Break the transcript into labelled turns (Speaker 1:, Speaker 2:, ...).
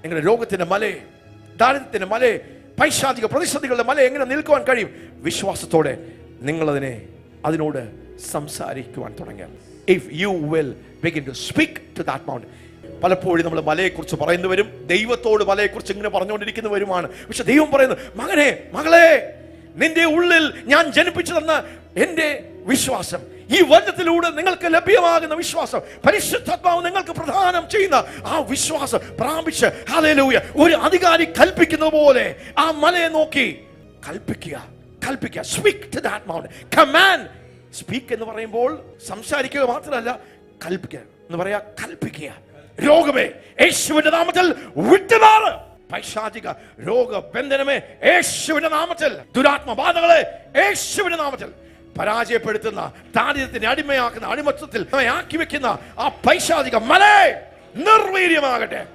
Speaker 1: നിങ്ങളുടെ രോഗത്തിന്റെ മലയെ, ദാരിദ്ര്യത്തിന്റെ മലയെ, പൈശാചിക പ്രതിസന്ധികളുടെ മല എങ്ങനെ നിൽക്കുവാൻ കഴിയും? വിശ്വാസത്തോടെ അതിനോട് സംസാരിക്കുവാൻ തുടങ്ങിയാൽ, if you will begin to speak to that mountain. പലപ്പോഴും നമ്മൾ മലയെക്കുറിച്ച് പറയുന്നു വരും, ദൈവത്തോട് മലയെക്കുറിച്ച് ഇങ്ങനെ പറഞ്ഞുകൊണ്ടിരിക്കുന്ന വരുമാണ്. പക്ഷെ ദൈവം പറയുന്നു, മകനെ, മകളെ, നിന്റെ ഉള്ളിൽ ഞാൻ ജനിപ്പിച്ചു തന്ന എൻ്റെ വിശ്വാസം, ഈ വചനത്തിലൂടെ നിങ്ങൾക്ക് ലഭ്യമാകുന്ന വിശ്വാസം, പരിശുദ്ധാത്മാവ് നിങ്ങൾക്ക് പ്രദാനം ചെയ്യുന്ന ആ വിശ്വാസം പ്രാപിച്ച്, ഹല്ലേലൂയ, ഒരു അധികാരി കൽപ്പിക്കുന്നത് പോലെ ആ മലയെ നോക്കി കൽപ്പിക്കുക. Speak to that mountain. Command. Speak എന്ന് പറയുമ്പോൾ സംസാരിക്കുക മാത്രമല്ല, കൽപ്പിക്കുക എന്ന് പറയാ. കൽപ്പിക്കുക. രോഗമേ, യേശുവിന്റെ നാമത്തിൽ വിട്ടുമാറ്. പൈശാചിക രോഗബന്ധനമേ, യേശുവിന്റെ നാമത്തിൽ. ദുരാത്മബാധകളെ, യേശുവിന്റെ നാമത്തിൽ. പരാജയപ്പെടുത്തുന്ന, ദാരിദ്ര്യത്തിന് അടിമയാക്കുന്ന, അടിമത്വത്തിൽ ആക്കി വെക്കുന്ന ആ പൈശാചിക മലയെ നിർവീര്യമാകട്ടെ.